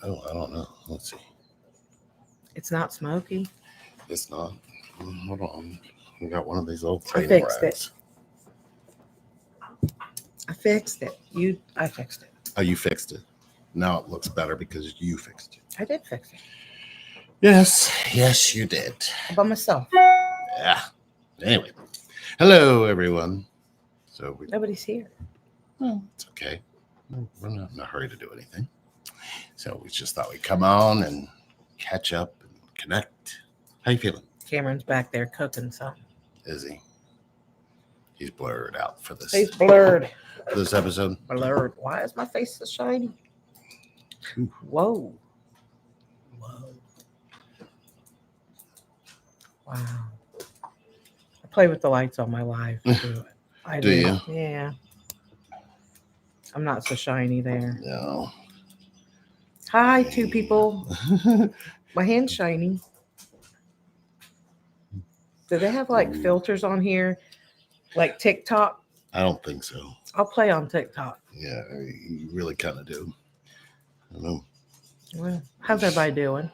Oh, I don't know. Let's see. It's not smoky. It's not. Hold on. We got one of these old I cleaning fixed racks. I fixed it. I fixed it. Oh, you fixed it. Now it looks better because you fixed it. I did fix it. Yes, you did. By myself. Yeah. Anyway, hello everyone. So Nobody's here. Well, it's okay. We're not in a hurry to do anything. So we just thought we'd come on and catch up and connect. How you feeling? Cameron's back there cooking something. Is he? He's blurred out for this. He's blurred. This episode. Blurred. Why is my face so shiny? Ooh. Whoa. Wow. I play with the lights on my live. I do. You? Yeah. I'm not so shiny there. No. Hi, two people. My hand's shiny. Do they have like filters on here? Like TikTok? I don't think so. I'll play on TikTok. Yeah, you really kind of do. I don't know. Well, how's everybody doing?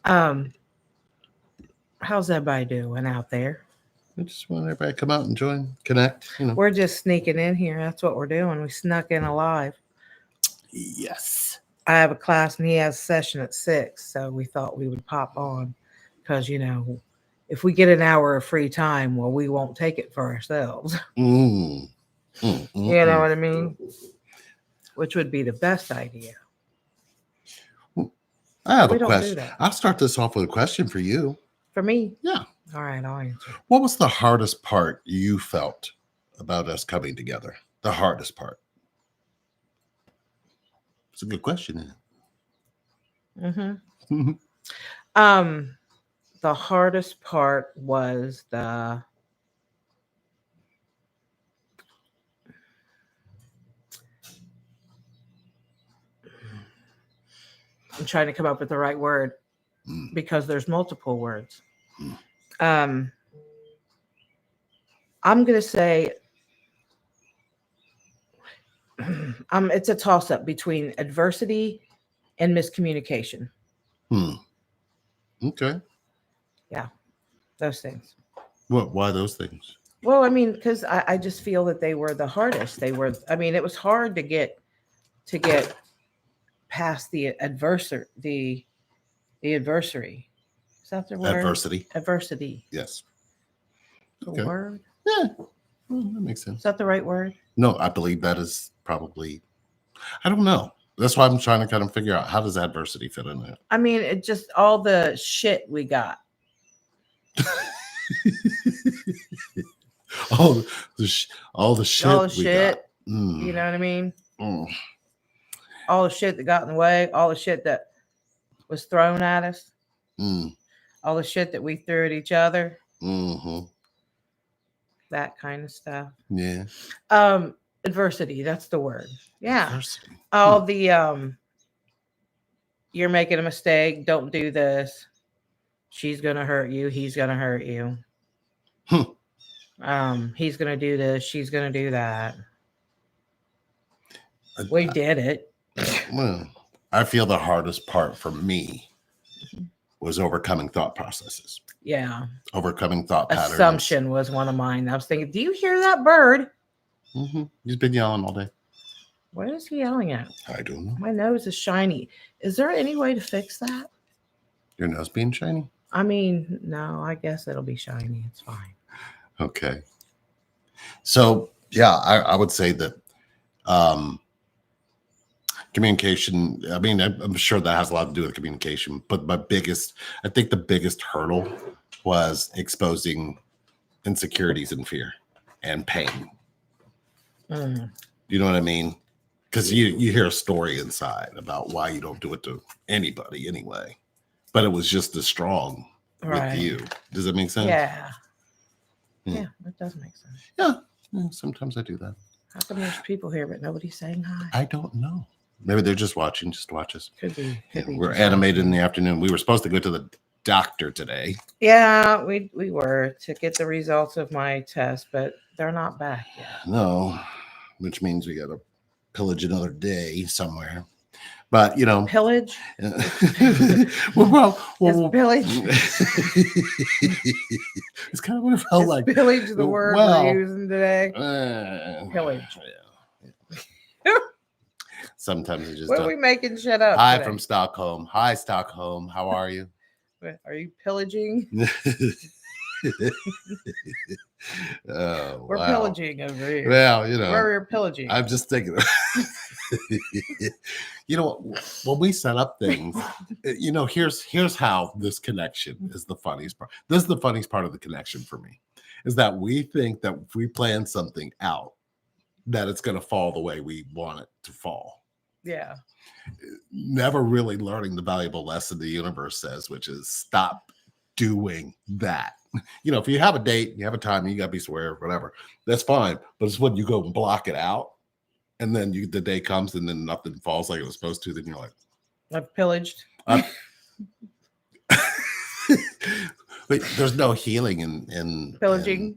How's everybody doing out there? I just want everybody to come out and join, connect. We're just sneaking in here. That's what we're doing. We snuck in alive. Yes. I have a class and he has a session at 6, so we thought we would pop on because if we get an hour of free time, well, we won't take it for ourselves. You know what I mean? Which would be the best idea. I have a question. I'll start this off with a question for you. For me? Yeah. All right, I'll answer. What was the hardest part you felt about us coming together? The hardest part? It's a good question, isn't it? Mm-hmm. The hardest part was I'm trying to come up with the right word because there's multiple words. I'm going to say it's a toss-up between adversity and miscommunication. Okay. Yeah, those things. What? Why those things? Well, I mean, because I just feel that they were the hardest. It was hard to get past the adversary. The adversary. Is that the word? Adversity. Adversity. Yes. The word? Yeah. Well, that makes sense. Is that the right word? No, I believe that is probably, I don't know. That's why I'm trying to kind of figure out how does adversity fit in there. I mean, it just all the shit we got. all the shit we got. You know what I mean? All the shit that got in the way, all the shit that was thrown at us, all the shit that we threw at each other, that kind of stuff. Yeah. Adversity, that's the word. Yeah. Adversity. All the you're making a mistake, don't do this. She's gonna hurt you, he's gonna hurt you. He's gonna do this, she's gonna do that. We did it. Well, I feel the hardest part for me was overcoming thought processes. Yeah. Overcoming thought patterns. Assumption was one of mine. I was thinking, do you hear that bird? He's been yelling all day. What is he yelling at? I don't know. My nose is shiny. Is there any way to fix that? Your nose being shiny? I mean, no, I guess it'll be shiny. It's fine. Okay. So, yeah, I would say that communication, I mean, I'm sure that has a lot to do with communication, but I think the biggest hurdle was exposing insecurities and fear and pain. You know what I mean? Because you hear a story inside about why you don't do it to anybody anyway, but it was just as strong with you. Does that make sense? Yeah. Yeah, it does make sense. Yeah, sometimes I do that. How come there's people here but nobody's saying hi? I don't know. Maybe they're just watching, just to watch us. Could be. We're animated in the afternoon. We were supposed to go to the doctor today. Yeah, we were to get the results of my test, but they're not back yet. No, which means we got to pillage another day somewhere. But you know, Pillage. well, Is pillage. It's kind of what it felt Is like. pillage the word Well, we're using today? Pillage. Yeah. Sometimes it just. What are we making shit up? Hi today? from Stockholm. Hi Stockholm. How are you? Are you pillaging? Oh, We're wow. pillaging over here. Well, you know, we're pillaging. I'm just thinking. You know, when we set up things, you know, here's how this connection is the funniest part. This is the funniest part of the connection for me, is that we think that if we plan something out, that it's going to fall the way we want it to fall. Yeah. Never really learning the valuable lesson the universe says, which is stop doing that. You know, if you have a date, you have a time, you got to be square, whatever, that's fine. But it's when you go and block it out, and then the day comes, and then nothing falls like it was supposed to. Then you're like, I've pillaged. Wait, there's no healing in Pillaging.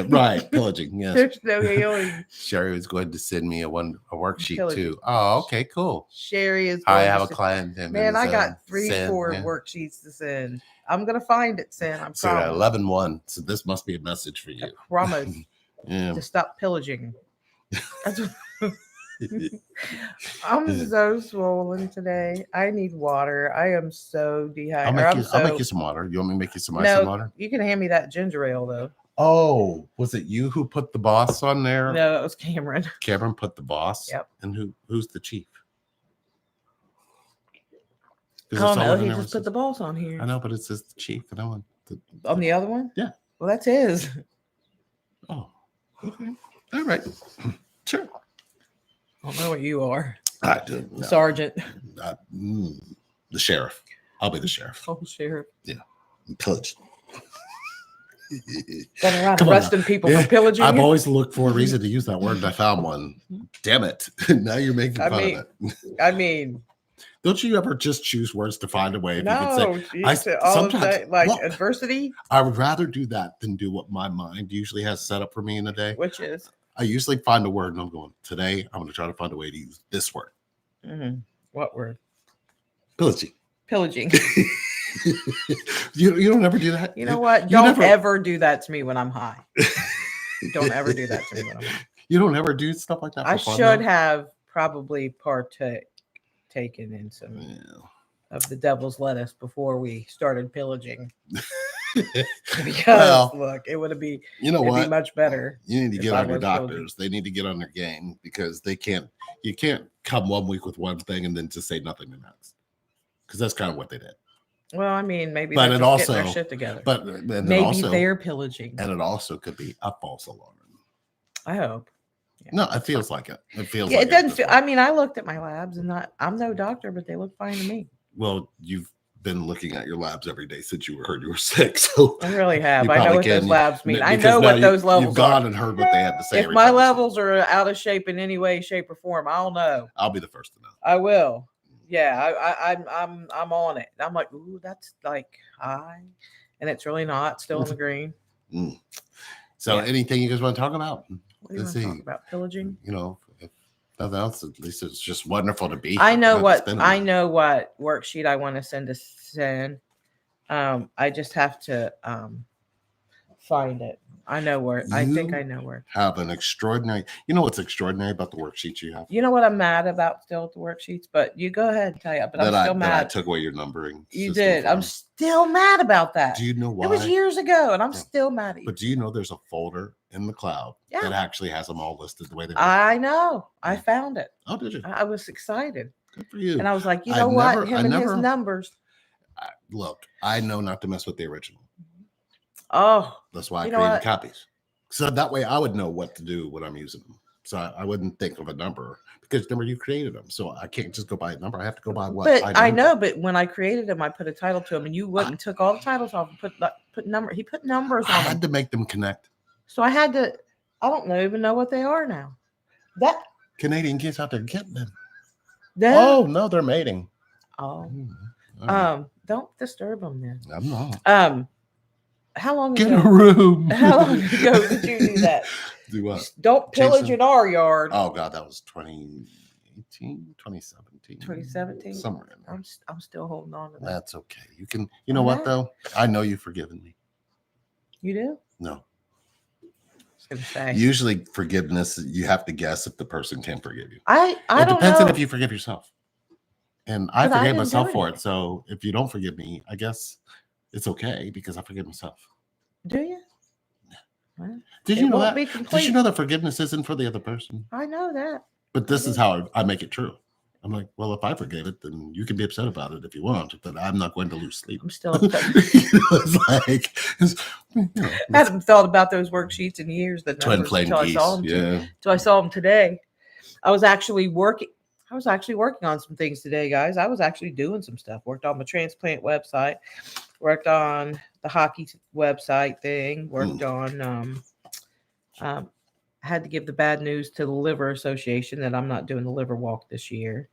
Right, pillaging. Yes, There's no healing. Sherry was going to send me a worksheet Pillaging. too. Oh, okay, cool. Sherry is. I have a client. Man, I got 4 worksheets to send. I'm gonna find it, Sin. I'm so 11-1. So this must be a message for you. I promise. Yeah. To stop pillaging. I'm so swollen today. I need water. I am so dehydrated. I'll make you some water. You want me to make you some ice and water? You can hand me that ginger ale though. Oh, was it you who put the boss on there? No, it was Cameron. Cameron put the boss. Yep. And who's the chief? Oh no, he just put the boss on here. I know, but it says the chief. And I want on the other one. Yeah. Well, that's his. Oh. Okay. All right. Sure. I don't know what you are. I do. No. Sergeant. The sheriff. I'll be the sheriff. Oh, sheriff. Yeah. Pillage. Going around arresting people for pillaging. I've always looked for a reason to use that word, and I found one. Damn it! Now you're making fun of it. I mean, don't you ever just choose words to find a way? If no, you could say, sometimes like adversity. I would rather do that than do what my mind usually has set up for me in a day. Which is, I usually find a word, and I'm going, today I'm going to try to find a way to use this word. Mm-hmm. What word? Pillaging. Pillaging. You don't ever do that. You know what? Don't ever do that to me when I'm high. Don't ever do that to me when I'm high. You don't ever do stuff like that. I should have probably taken in some of the devil's lettuce before we started pillaging. Because look, it would be be much better. You need to get on your doctors. They need to get on their game because you can't come 1 week with one thing and then just say nothing the next. Because that's kind of what they did. Well, I mean, maybe they're just getting their shit together. But maybe they're pillaging. And it also could be a false alarm. I hope. Yeah. No, it feels like it. It feels like it doesn't feel. I mean, I looked at my labs and I'm no doctor, but they look fine to me. Well, you've been looking at your labs every day since you heard you were sick. So I really have. I know what those labs mean. I know what those levels are. You've gone and heard what they had to say. If my levels are out of shape in any way, shape, or form, I'll know. I'll be the first to know. I will. Yeah, I'm on it. I'm like, ooh, that's like high, and it's really not. Still in the green. So, anything you guys want to talk about? What do you want to talk about? Pillaging? You know, if nothing else, at least it's just wonderful to be. I know what worksheet I want to send to Sin. I just have to find it. I know where. I think I know where. Have an extraordinary. You know what's extraordinary about the worksheets you have? You know what I'm mad about still at the worksheets, but you go ahead and tell you. But I'm still mad. That I took away your numbering. You did. I'm still mad about that. Do you know why? It was years ago, and I'm still mad at you. But do you know there's a folder in the cloud that actually has them all listed the way they are? I know. I found it. Oh, did you? I was excited. Good for you. And I was like, you know what? Him and his numbers. Look, I know not to mess with the original. Oh. That's why I created copies. So that way I would know what to do when I'm using them. So I wouldn't think of a number because remember you created them. So I can't just go by a number. I have to go by what I know. But when I created them, I put a title to them and you wouldn't took all the titles off and put number. He put numbers on them. I had to make them connect. So I had to, I don't even know what they are now. That Canadian kids out there getting them. No. Oh no, they're mating. Oh. Don't disturb them then. I'm not. How long Get ago? a room. How long ago did you do that? Do what? Don't pillage in our yard. Oh God, that was 2018, 2017. 2018. 2017. Somewhere in there. I'm still holding on to that. That's okay. You can. You know what though? I know you've forgiven me. You do? No. I was gonna say. Usually, forgiveness you have to guess if the person can forgive you. I It don't depends know. on if you forgive yourself. And I But I forgave didn't do myself for it. anything. So if you don't forgive me, I guess it's okay because I forgive myself. Do you? Well, Did it you know won't that? be Did you complete. know that forgiveness isn't for the other person? I know that. But this I is do. how I make it true. I'm like, well, if I forgave it, then you can be upset about it if you want, but I'm not going to lose sleep. I'm still upset. I I hadn't thought about those worksheets in years. The twin numbers flame until I geese. saw them. Yeah. Until I saw them today. I was actually working on some things today, guys. I was actually doing some stuff. Worked on my transplant website. Worked on the hockey website thing. Worked on had to give the bad news to the Liver Association that I'm not doing the liver walk this year.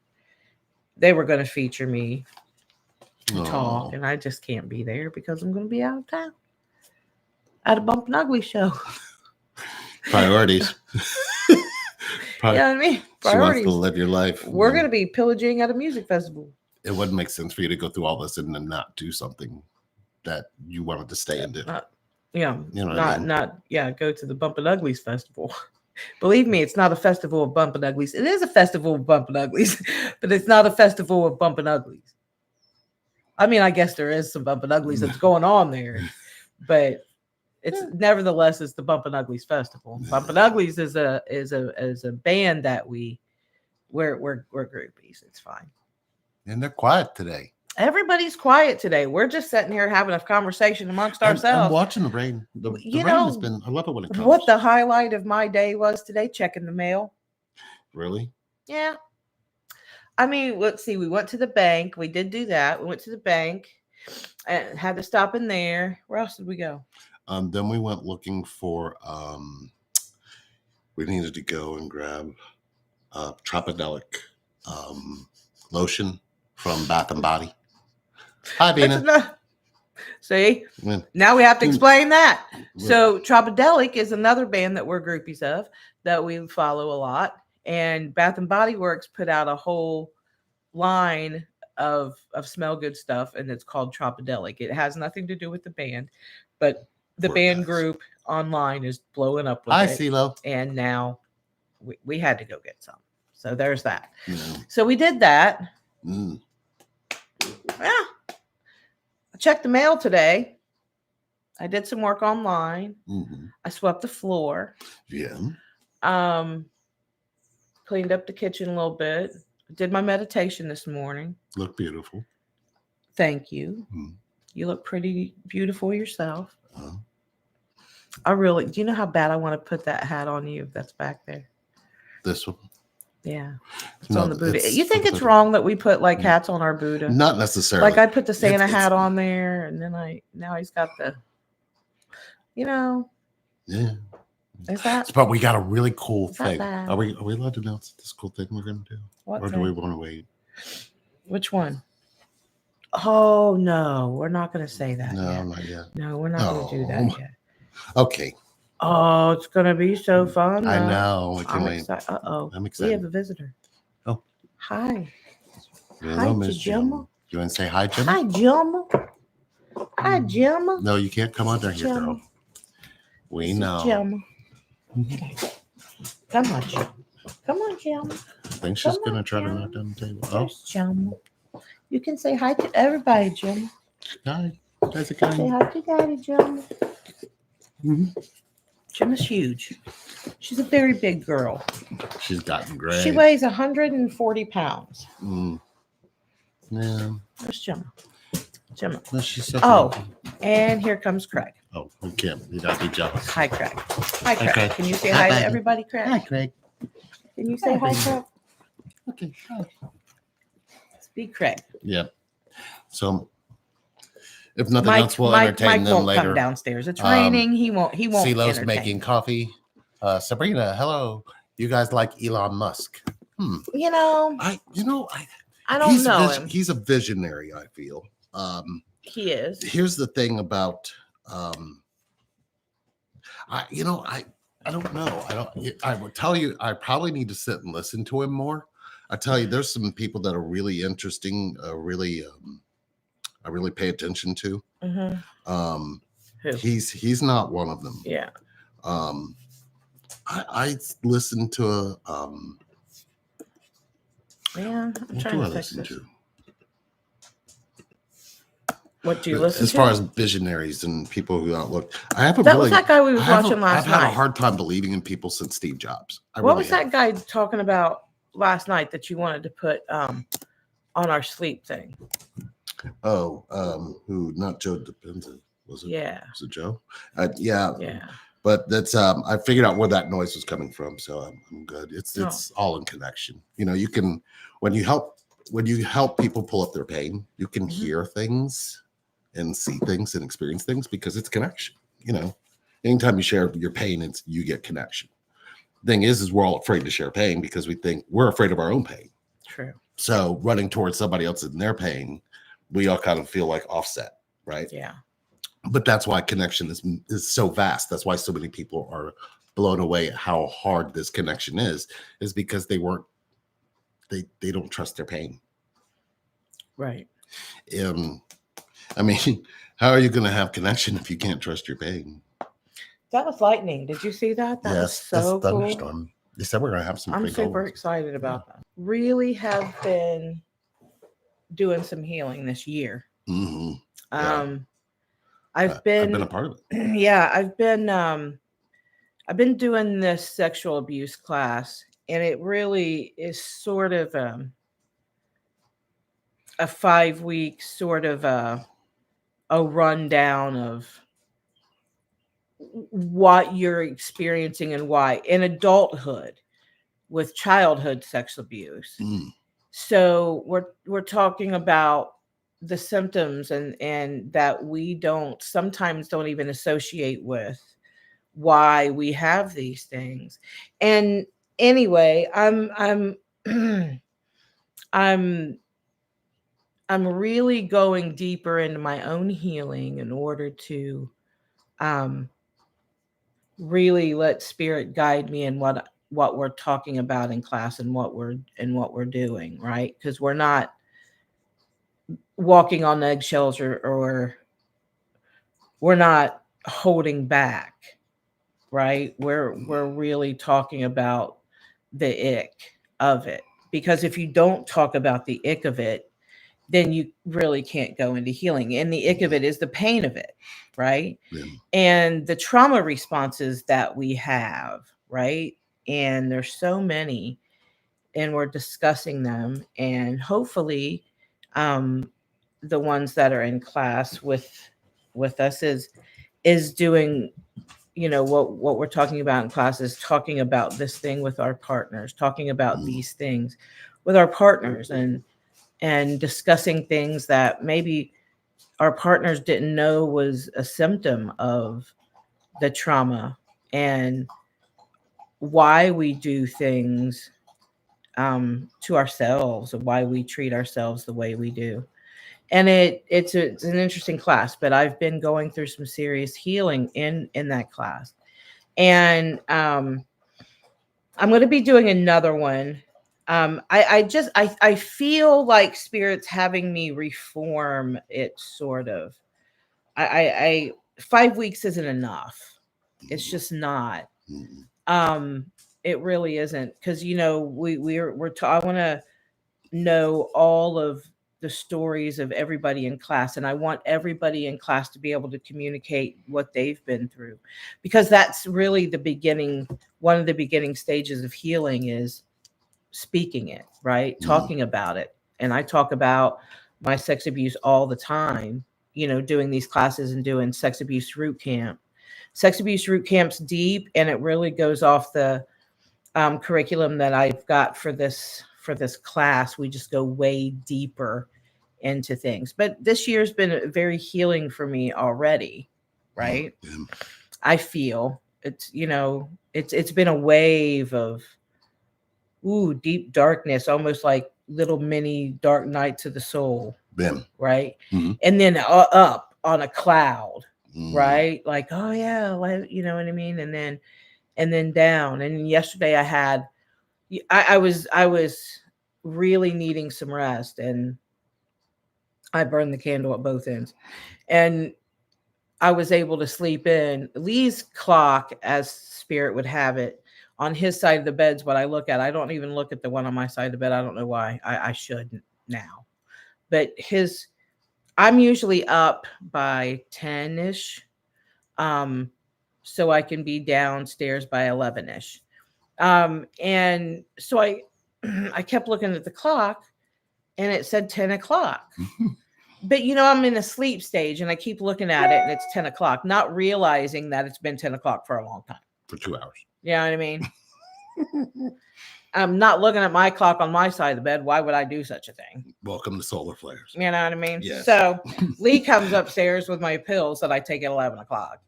They were going to feature me and talk, and I just can't be there because I'm going to be out of town at a Bump and Ugly show. Priorities. You know what I mean? She wants to Priorities. live your life. We're going to be pillaging at a music festival. It wouldn't make sense for you to go through all this and then not do something that you wanted to stay and do. Yeah, You know what I mean? Go to the Bump and Uglies festival. Believe me, it's not a festival of Bump and Uglies. It is a festival of Bump and Uglies, but it's not a festival of Bump and Uglies. I mean, I guess there is some Bump and Uglies that's going on there, but it's nevertheless it's the Bump and Uglies festival. Bump and Uglies is a band that we're groupies. It's fine. And they're quiet today. Everybody's quiet today. We're just sitting here having a conversation amongst ourselves. I'm watching the rain. The rain has been. I love it when it comes. What the highlight of my day was today? Checking the mail. Really? Yeah. I mean, let's see. We went to the bank. We did do that. We went to the bank and had to stop in there. Where else did we go? Then we went looking for. We needed to go and grab Tropidelic lotion from Bath and Body. Hi, Vina. See, now we have to explain that. So Tropidelic is another band that we're groupies of that we follow a lot. And Bath and Body Works put out a whole line of smell good stuff, and it's called Tropidelic. It has nothing to do with the band, but the band group online is blowing up with it. Hi, CeeLo. And now we had to go get some. So there's that. Yeah. So we did that. Yeah. I checked the mail today. I did some work online. I swept the floor. Yeah. Cleaned up the kitchen a little bit. Did my meditation this morning. Look beautiful. Thank you. You look pretty beautiful yourself. I really, do you know how bad I want to put that hat on you if that's back there? This one? Yeah. It's on the Buddha. You think it's wrong that we put like hats on our Buddha? Not necessarily. Like I put the Santa hat on there and then now he's got the, Yeah. Is that? But we got a really cool thing. Bad? Are we allowed to announce this cool thing we're going to do? What or thing? Do we want to wait? Which one? Oh, no. We're not going to say that No, yet. not yet. No, we're not going to do that yet. Okay. Oh, it's going to be so fun. I know. I'm excited. Uh-oh. I'm excited. We have a visitor. Oh. Hi. Hello, Hi, Miss Gemma. You want to say hi, Gemma? Hi, Gemma. Hi, Gemma. No, you can't come under here, girl. We know. Gemma. Come on, Gemma. Come on, Gemma. I think she's going to try to knock down the table. Oh. Gemma. You can say hi to everybody, Gemma. Hi. How's it going? Say hi to Daddy, Gemma. Gemma's huge. She's a very big girl. She's gotten gray. She weighs 140 pounds. Yeah. Where's Gemma? Gemma. No, she's so and here comes Craig. Oh, we can't. You gotta be jealous. Hi, Craig. Hi, Craig. Craig. Can you say hi to everybody, Craig? Hi, Craig. Can you say hi, Craig? Okay. Hi. Speak, Craig. Yep. So, if nothing else, we'll entertain them won't later. Come downstairs. It's raining. He won't. CeeLo's making coffee. Sabrina, hello. You guys like Elon Musk? You know. I don't know him. He's a visionary. I feel. He is. Here's the thing about. I don't know. I would tell you. I probably need to sit and listen to him more. I tell you, there's some people that are really interesting. I really pay attention to. Um, Who? he's not one of them. Yeah. I listen to Man, I'm what trying do I to fix listen this. to? What do you listen As to? far as visionaries and people who outlook, That was that guy we was watching last I've had night. a hard time believing in people since Steve Jobs. What was that guy talking about last night that you wanted to put on our sleep thing? Oh, who? Not Joe Dispenza, was it? Yeah. Was it Joe? Yeah. Yeah. But that's I figured out where that noise was coming from, so I'm good. It's all in connection. You know, you can when you help people pull up their pain, you can hear things and see things and experience things because it's connection. You know, anytime you share your pain, you get connection. Thing is we're all afraid to share pain because we think we're afraid of our own pain. True. So running towards somebody else in their pain, we all kind of feel like offset, right? Yeah. But that's why connection is so vast. That's why so many people are blown away at how hard this connection is because they don't trust their pain. Right. I mean, how are you going to have connection if you can't trust your pain? That was lightning. Did you see that? That was so that's cool. thunderstorm. They said we're going to have some. I'm super excited about that. Really have been doing some healing this year. Mm-hmm. Yeah. I've been a part of it. Yeah, I've been doing this sexual abuse class, and it really is sort of a 5-week sort of a rundown of what you're experiencing and why in adulthood with childhood sex abuse. So we're talking about the symptoms and that we sometimes don't even associate with why we have these things. And anyway, I'm I'm really going deeper into my own healing in order to really let spirit guide me in what we're talking about in class and what we're doing, right? Because we're not walking on eggshells or we're not holding back, right? We're really talking about the ick of it. Because if you don't talk about the ick of it, then you really can't go into healing. And the ick of it is the pain of it, right? Yeah. And the trauma responses that we have, right? And there's so many, and we're discussing them. And hopefully, the ones that are in class with us is doing, you know, what we're talking about in class is talking about this thing with our partners, talking about these things with our partners, and discussing things that maybe our partners didn't know was a symptom of the trauma and why we do things to ourselves, and why we treat ourselves the way we do. And it's an interesting class, but I've been going through some serious healing in that class. And I'm going to be doing another one. I feel like spirit's having me reform it, sort of. I 5 weeks isn't enough. It's just not. It really isn't, because you know I want to know all of the stories of everybody in class, and I want everybody in class to be able to communicate what they've been through, because that's really the beginning. One of the beginning stages of healing is speaking it, right? Talking about it. And I talk about my sex abuse all the time, you know, doing these classes and doing sex abuse root camp. Sex abuse root camp's deep, and it really goes off the curriculum that I've got for this class. We just go way deeper into things. But this year's been very healing for me already, right? I feel it's, you know, it's been a wave of deep darkness, almost like little mini dark nights of the soul, right? And then up on a cloud, right? Like, oh yeah, like, you know what I mean? And then down. And yesterday I was really needing some rest, and I burned the candle at both ends. And I was able to sleep in. Lee's clock, as spirit would have it, on his side of the bed's what I look at. I don't even look at the one on my side of the bed. I don't know why. I shouldn't now. But I'm usually up by 10-ish. So I can be downstairs by 11-ish. And so I kept looking at the clock and it said 10 o'clock. But I'm in a sleep stage and I keep looking at it and it's 10 o'clock, not realizing that it's been 10 o'clock for a long time. For 2 hours. You know what I mean? I'm not looking at my clock on my side of the bed. Why would I do such a thing? Welcome to solar flares. You know what I mean? Yes. So Lee comes upstairs with my pills that I take at 11 o'clock.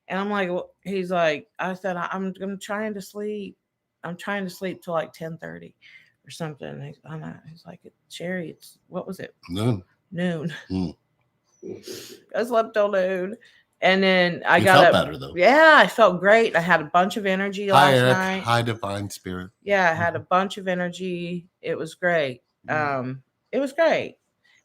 And I'm like, well, he's like, I said, I'm trying to sleep. I'm trying to sleep till like 10:30 or something. And he's like, Sherry, what was it? Noon. I slept till noon. And then I got up. Better though. Yeah, I felt great. I had a bunch of energy last night. High divine spirit. Yeah, I had a bunch of energy. It was great. It was great.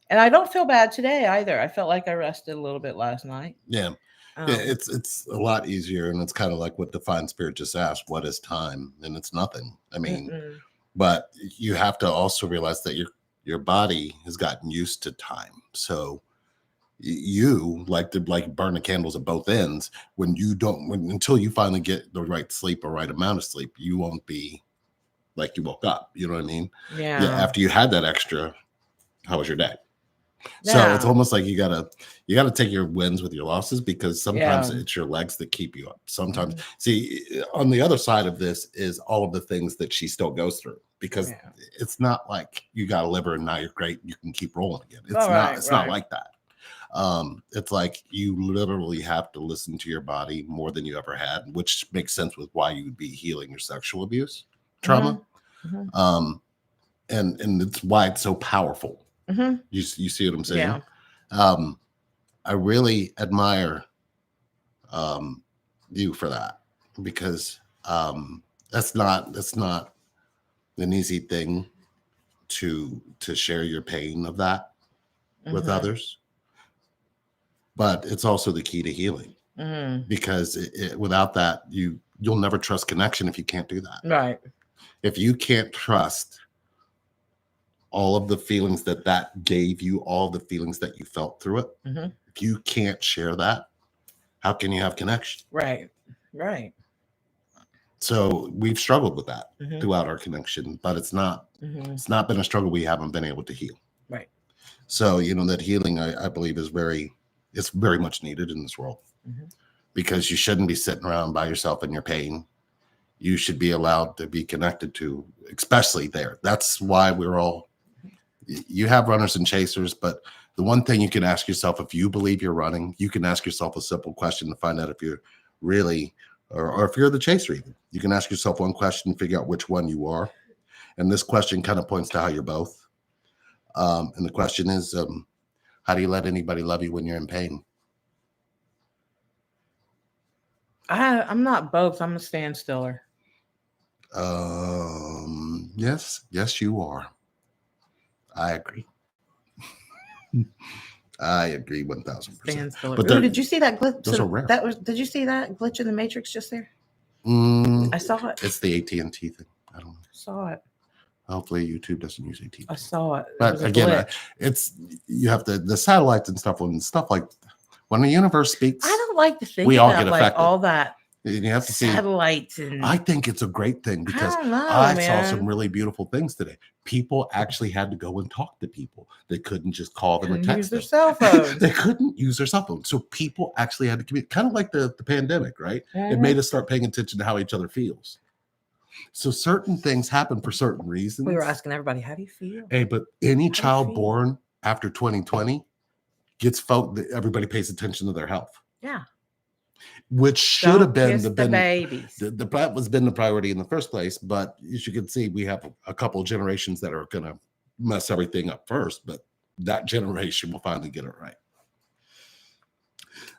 And I don't feel bad today either. I felt like I rested a little bit last night. Yeah. It's a lot easier, and it's kind of like what divine spirit just asked, what is time? And it's nothing. I mean, but you have to also realize that your body has gotten used to time. So you like to burn the candles at both ends. Until you finally get the right sleep or right amount of sleep, you won't be like you woke up. You know what I mean? Yeah. After you had that extra, how was your day? So it's almost like you gotta take your wins with your losses, because sometimes it's your legs that keep you up. Sometimes, see, on the other side of this is all of the things that she still goes through, because it's not like you got a liver and now you're great, you can keep rolling again. It's not like that. It's like you literally have to listen to your body more than you ever had, which makes sense with why you would be healing your sexual abuse trauma. And it's why it's so powerful. You see what I'm saying? Yeah. I really admire you for that, because that's not an easy thing to share your pain of that with others, but it's also the key to healing, because without that you'll never trust connection if you can't do that. Right. If you can't trust all of the feelings that gave you, all the feelings that you felt through it. If you can't share that, how can you have connection? Right. So we've struggled with that throughout our connection, but it's not been a struggle we haven't been able to heal. Right. So, that healing, I believe, it's very much needed in this world, because you shouldn't be sitting around by yourself in your pain. You should be allowed to be connected to, especially there. That's why you have runners and chasers, but the one thing you can ask yourself, if you believe you're running, you can ask yourself a simple question to find out if you're really, or if you're the chaser even. You can ask yourself one question, figure out which one you are. And this question kind of points to how you're both. And the question is, how do you let anybody love you when you're in pain? I'm not both. I'm a standstiller. Yes, you are. I agree. I agree 1,000%. But did you see that glitch? Those are rare. Did you see that glitch in the Matrix just there? I saw it. It's the AT&T thing. I don't know. Saw it. Hopefully YouTube doesn't use AT&T. I saw it. But again, you have the satellites and stuff like when the universe speaks. I don't like to think we all about get affected. All that. You have to satellites see. I think it's a great thing, because I saw some really beautiful things today. People actually had to go and talk to people. They couldn't just call them or text them. Use their cell phones. They couldn't use their cell phones. So people actually had to communicate, kind of like the pandemic, right? It made us start paying attention to how each other feels. So certain things happen for certain reasons. We were asking everybody, how do you feel? Hey, but any child born after 2020 everybody pays attention to their health. Yeah. Which should have been the babies. That was been the priority in the first place. But as you can see, we have a couple of generations that are going to mess everything up first. But that generation will finally get it right.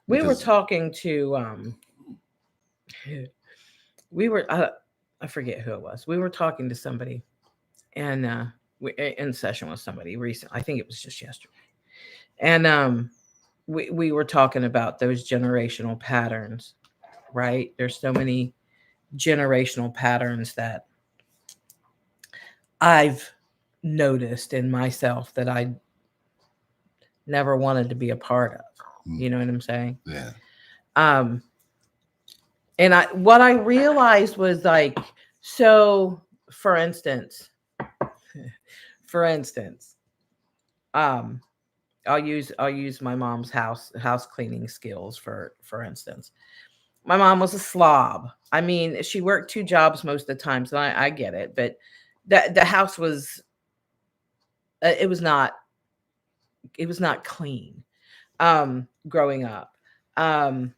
We were talking to I forget who it was. We were talking to somebody, and in session with somebody recent. I think it was just yesterday. And we were talking about those generational patterns, right? There's so many generational patterns that I've noticed in myself that I never wanted to be a part of. You know what I'm saying? Yeah. And what I realized was like, so for instance, um, I'll use my mom's house cleaning skills for instance. My mom was a slob. I mean, she worked 2 jobs most of the time, so I get it. But the house was it was not clean. Growing up, um,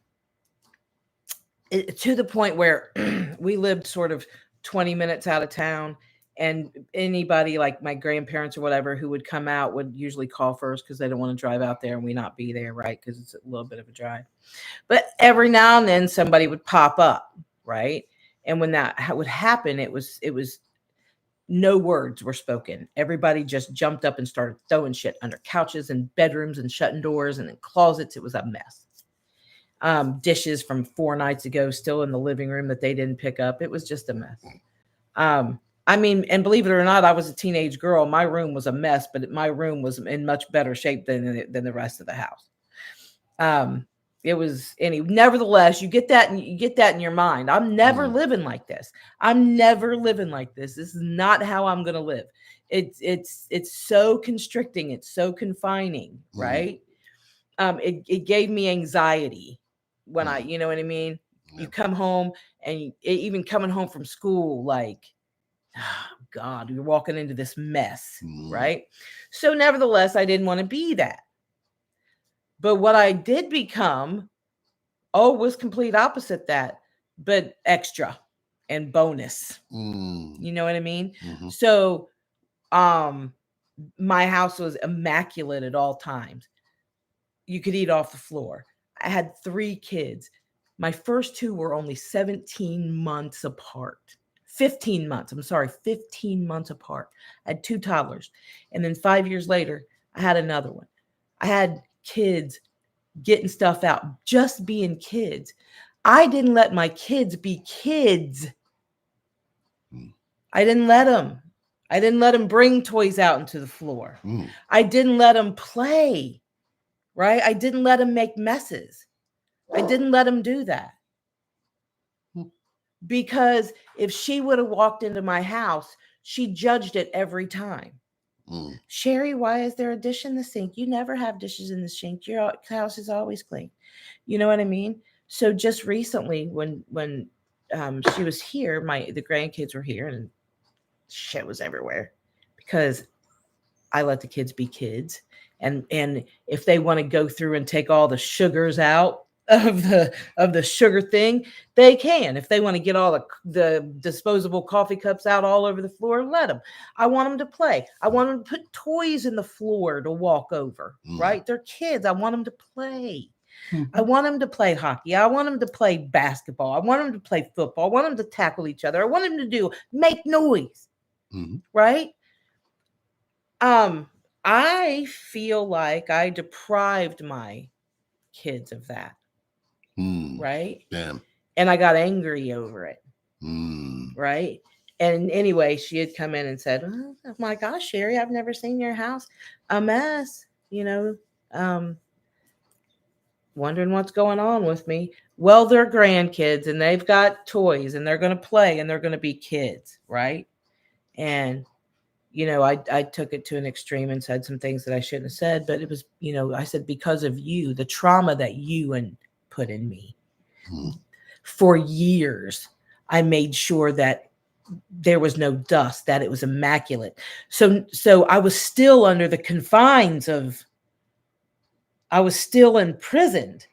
to the point where we lived sort of 20 minutes out of town, and anybody like my grandparents or whatever who would come out would usually call first because they don't want to drive out there and we not be there, right? Because it's a little bit of a drive. But every now and then somebody would pop up, right? And when that would happen, it was no words were spoken. Everybody just jumped up and started throwing shit under couches and bedrooms and shutting doors and in closets. It was a mess. Dishes from 4 nights ago still in the living room that they didn't pick up. It was just a mess. I mean, and believe it or not, I was a teenage girl. My room was a mess, but my room was in much better shape than the rest of the house. It was nevertheless, you get that in your mind. I'm never living like this. I'm never living like this. This is not how I'm going to live. It's so constricting. It's so confining, right? It gave me anxiety when you know what I mean? You come home and even coming home from school, like, oh God, you're walking into this mess, right? So nevertheless, I didn't want to be that. But what I did become, was complete opposite that, but extra and bonus. You know what I mean? So my house was immaculate at all times. You could eat off the floor. I had 3 kids. My first 2 were only 17 months apart. 15 months. I'm sorry, 15 months apart. I had 2 toddlers. And then 5 years later, I had another one. I had kids getting stuff out, just being kids. I didn't let my kids be kids. I didn't let them. I didn't let them bring toys out into the floor. I didn't let them play. Right? I didn't let him make messes. I didn't let him do that. Because if she would have walked into my house, she judged it every time. Sherry, why is there a dish in the sink? You never have dishes in the sink. Your house is always clean. You know what I mean? So just recently when she was here, the grandkids were here and shit was everywhere because I let the kids be kids. And if they want to go through and take all the sugars out of the sugar thing, they can. If they want to get all the disposable coffee cups out all over the floor, let them. I want them to play. I want them to put toys in the floor to walk over, right? They're kids. I want them to play. I want them to play hockey. I want them to play basketball. I want them to play football. I want them to tackle each other. I want them to make noise, right? I feel like I deprived my kids of that. Right? Damn. And I got angry over it. Right? And anyway, she had come in and said, oh my gosh, Sherry, I've never seen your house a mess, wondering what's going on with me. Well, they're grandkids and they've got toys and they're going to play and they're going to be kids, right? And I took it to an extreme and said some things that I shouldn't have said, but it was, I said, because of you, the trauma that you put in me for years, I made sure that there was no dust, that it was immaculate. So I was still under the confines I was still imprisoned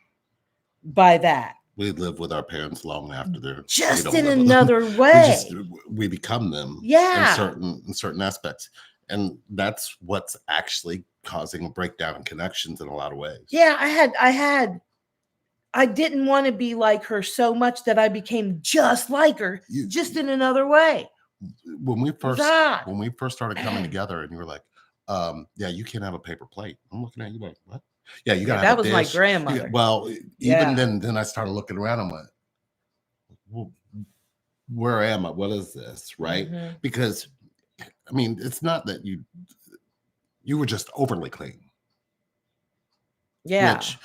by that. We live with our parents long after they're just in another way. We become them, in certain aspects, and that's what's actually causing a breakdown in connections in a lot of ways. Yeah, I didn't want to be like her so much that I became just like her, just in another way. when we first Zod. started coming together, and you were like, yeah, you can't have a paper plate. I'm looking at you like, what? Yeah, you gotta Yeah, have that a was my dish. grandmother. Well, Yeah. even then I started looking around. I'm like, well, where am I? What is this? Right? Mhm. Because I mean, it's not that you were just overly clean, Yeah. which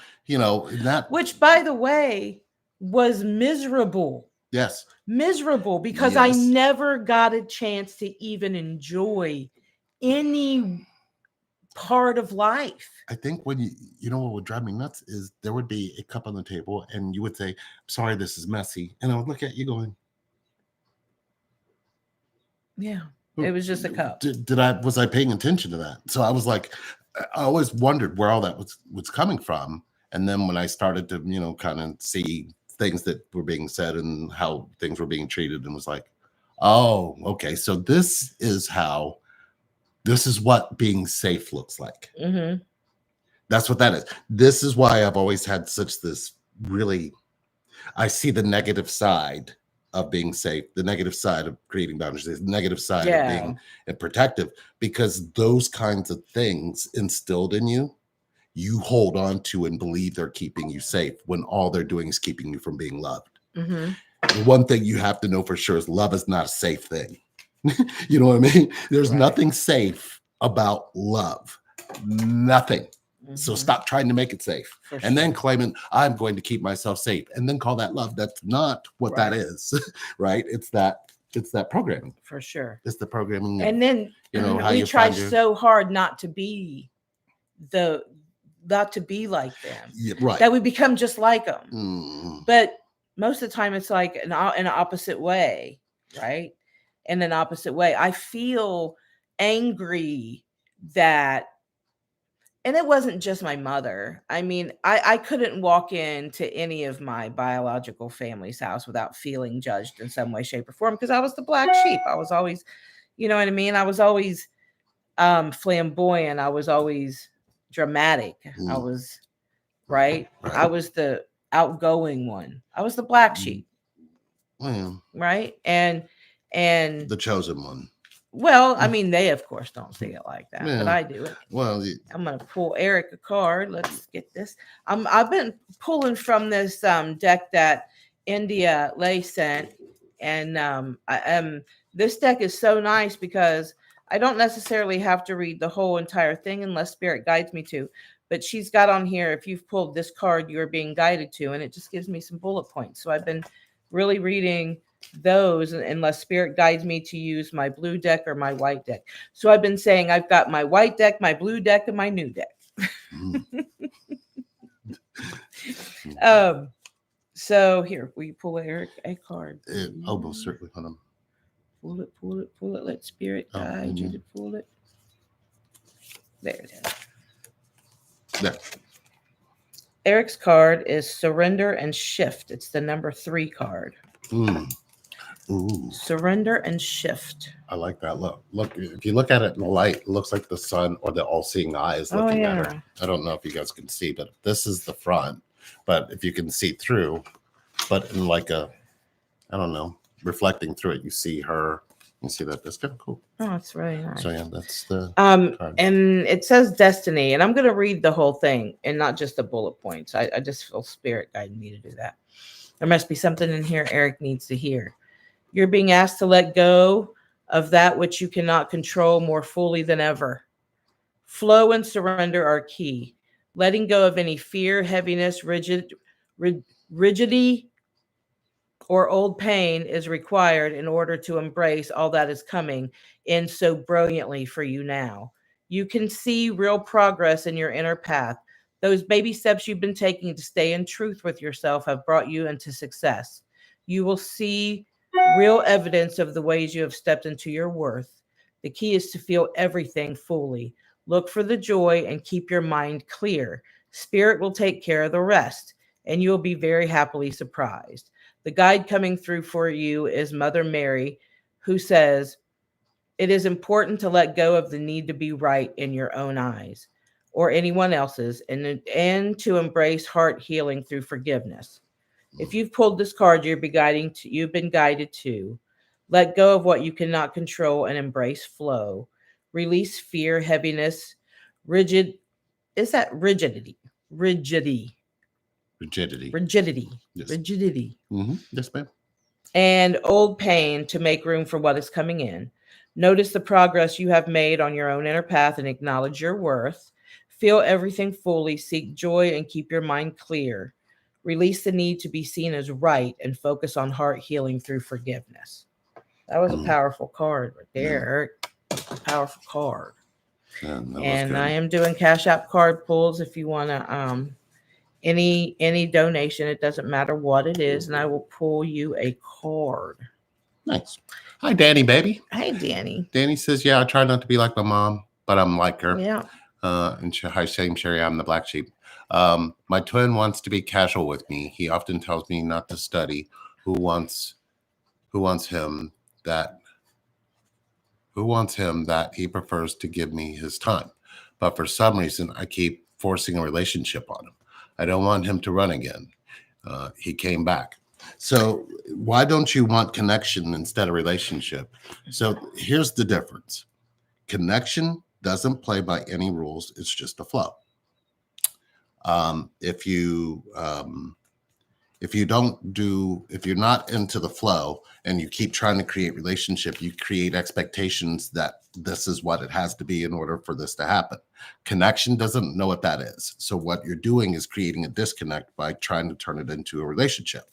that Which, by the way, was miserable. yes, Miserable because I yes. never got a chance to even enjoy any part of life. I think when you know what would drive me nuts is there would be a cup on the table and you would say, "Sorry, this is messy," and I would look at you going, Yeah. It was just a cup. Did was I paying attention to that? So I was like, I always wondered where all that was coming from. And then when I started to, kind of see things that were being said and how things were being treated, and was like, oh, okay. So this is what being safe looks like. Mm-hmm. That's what that is. This is why I've always had this really, I see the negative side of being safe, the negative side of creating boundaries, the negative side of being protective, because those kinds of things instilled in you, you hold on to and believe they're keeping you safe when all they're doing is keeping you from being loved. Mm-hmm. The one thing you have to know for sure is love is not a safe thing. You know what I mean? There's nothing safe about love. Nothing. Mm-hmm. So stop trying to make it safe and then claiming I'm going to keep myself safe and then call that love. That's not what that is, right? It's that programming. For sure. It's the programming. And then how we try so hard not to be like them. Yeah, right. That we become just like them. Mm. But most of the time it's like in an opposite way, right? In an opposite way. I feel angry that, and it wasn't just my mother. I mean, I couldn't walk into any of my biological family's house without feeling judged in some way, shape, or form because I was the black sheep. I was always, you know what I mean? I was always flamboyant. I was always dramatic. I was right. I was the outgoing one. I was the black sheep. Right. And the chosen one. Well, I mean, they of course don't see it like that, but I do it. Well, I'm gonna pull Eric a card. Let's get this. I've been pulling from this deck that India Lay sent, and this deck is so nice because I don't necessarily have to read the whole entire thing unless Spirit guides me to. But she's got on here, if you've pulled this card, you're being guided to, and it just gives me some bullet points. So I've been really reading those unless Spirit guides me to use my blue deck or my white deck. So I've been saying I've got my white deck, my blue deck, and my new deck. So here, will you pull Eric a card? Most certainly. Hold on. Pull it. Let Spirit guide you to pull it. There it is. There. Eric's card is Surrender and Shift. It's the number 3 card. Ooh. Surrender and Shift. I like that. Look, if you look at it in the light, it looks like the sun or the all-seeing eye is looking at her. I don't know if you guys can see, but this is the front. But if you can see through, but in like I don't know, reflecting through it, you see her. You see that? That's kind of cool. Oh, that's really nice. So yeah, that's the card. And it says Destiny, and I'm going to read the whole thing and not just the bullet points. I just feel Spirit guiding me to do that. There must be something in here Eric needs to hear. You're being asked to let go of that which you cannot control more fully than ever. Flow and surrender are key. Letting go of any fear, heaviness, rigidity, or old pain is required in order to embrace all that is coming in so brilliantly for you now. You can see real progress in your inner path. Those baby steps you've been taking to stay in truth with yourself have brought you into success. You will see real evidence of the ways you have stepped into your worth. The key is to feel everything fully. Look for the joy and keep your mind clear. Spirit will take care of the rest, and you will be very happily surprised. The guide coming through for you is Mother Mary, who says, it is important to let go of the need to be right in your own eyes or anyone else's, and to embrace heart healing through forgiveness. If you've pulled this card, you've been guided to Let go of what you cannot control and embrace flow. Release fear, heaviness, rigid. Is that rigidity? Rigidity. Rigidity. Rigidity. Yes. Rigidity. Yes, ma'am. And old pain to make room for what is coming in. Notice the progress you have made on your own inner path and acknowledge your worth. Feel everything fully, seek joy, and keep your mind clear. Release the need to be seen as right and focus on heart healing through forgiveness. That was a powerful card right there, Eric. A powerful card. Yeah, and I am doing Cash App card pulls if you want to any donation. It doesn't matter what it is, and I will pull you a card. Nice. Hi, Danny, baby. Hey, Danny. Danny says, yeah, I try not to be like my mom, but I'm like her. Yeah. And hi, same Sherry, I'm the black sheep. My twin wants to be casual with me. He often tells me not to study. Who wants him that he prefers to give me his time. But for some reason, I keep forcing a relationship on him. I don't want him to run again. He came back. So why don't you want connection instead of relationship? So here's the difference. Connection doesn't play by any rules. It's just a flow. If you're not into the flow and you keep trying to create relationship, you create expectations that this is what it has to be in order for this to happen. Connection doesn't know what that is. So what you're doing is creating a disconnect by trying to turn it into a relationship.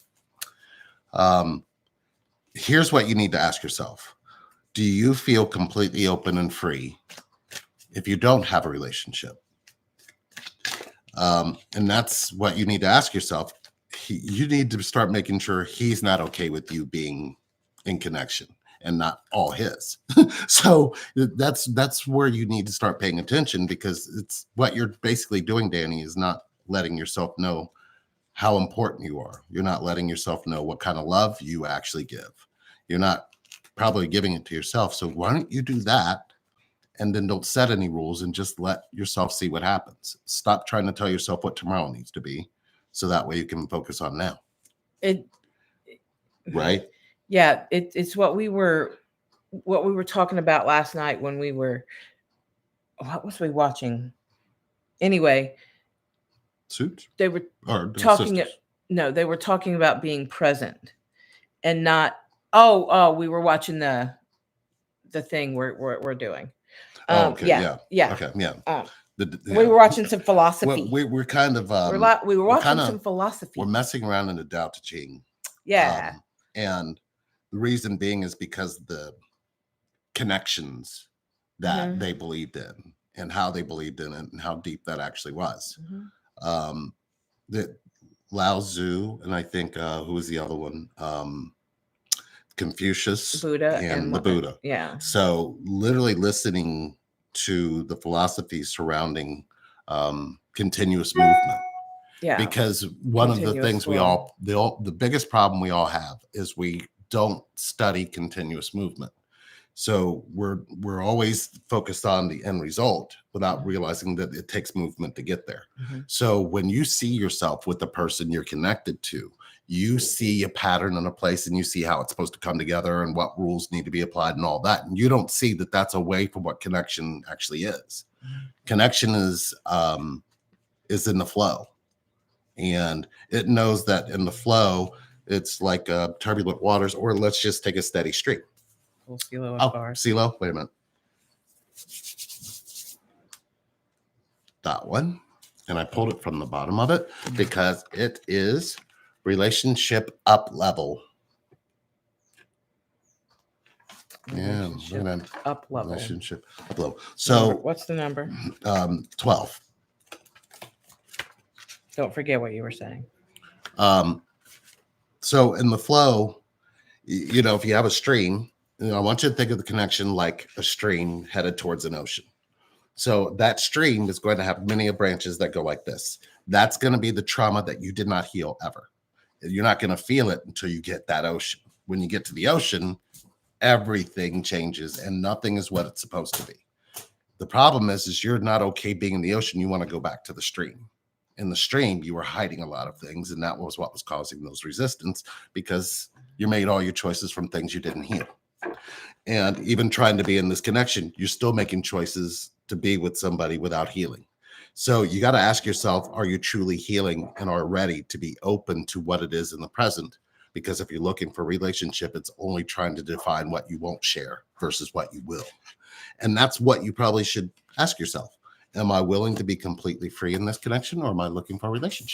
Here's what you need to ask yourself. Do you feel completely open and free if you don't have a relationship? And that's what you need to ask yourself. You need to start making sure he's not okay with you being in connection and not all his. So that's where you need to start paying attention, because it's what you're basically doing, Danny, is not letting yourself know how important you are. You're not letting yourself know what kind of love you actually give. You're not probably giving it to yourself. So why don't you do that? And then don't set any rules and just let yourself see what happens. Stop trying to tell yourself what tomorrow needs to be, so that way you can focus on now. Right? Yeah, it's what we were talking about last night when we were, what was we watching? Anyway, Suits? they were talking. They were talking about being present and not, we were watching the thing we're doing. Okay. Yeah. Okay. Yeah. We were watching some philosophy. We're kind of we were watching some philosophy. We're messing around in the Tao Te Ching. Yeah. And the reason being is because the connections that they believed in and how they believed in it and how deep that actually was. That Lao Tzu, and I think who was the other one? Confucius, Buddha, and the Buddha. Yeah. So literally listening to the philosophies surrounding continuous movement. Yeah. Because one of the things the biggest problem we all have is we don't study continuous movement. So we're always focused on the end result without realizing that it takes movement to get there. So when you see yourself with the person you're connected to, you see a pattern in a place and you see how it's supposed to come together and what rules need to be applied and all that. And you don't see that that's away from what connection actually is. Connection is in the flow. And it knows that in the flow, it's like turbulent waters, or let's just take a steady stream. CeeLo, wait a minute. That one. And I pulled it from the bottom of it because it is relationship up level. Relationship up level. Relationship up level. So what's the number? 12. Don't forget what you were saying. So in the flow, if you have a stream, I want you to think of the connection like a stream headed towards an ocean. So that stream is going to have many branches that go like this. That's going to be the trauma that you did not heal ever. You're not going to feel it until you get that ocean. When you get to the ocean, everything changes and nothing is what it's supposed to be. The problem is you're not okay being in the ocean. You want to go back to the stream. In the stream, you were hiding a lot of things, and that was what was causing those resistance, because you made all your choices from things you didn't heal. And even trying to be in this connection, you're still making choices to be with somebody without healing. So you got to ask yourself, are you truly healing and are ready to be open to what it is in the present? Because if you're looking for a relationship, it's only trying to define what you won't share versus what you will. And that's what you probably should ask yourself. Am I willing to be completely free in this connection, or am I looking for a relationship?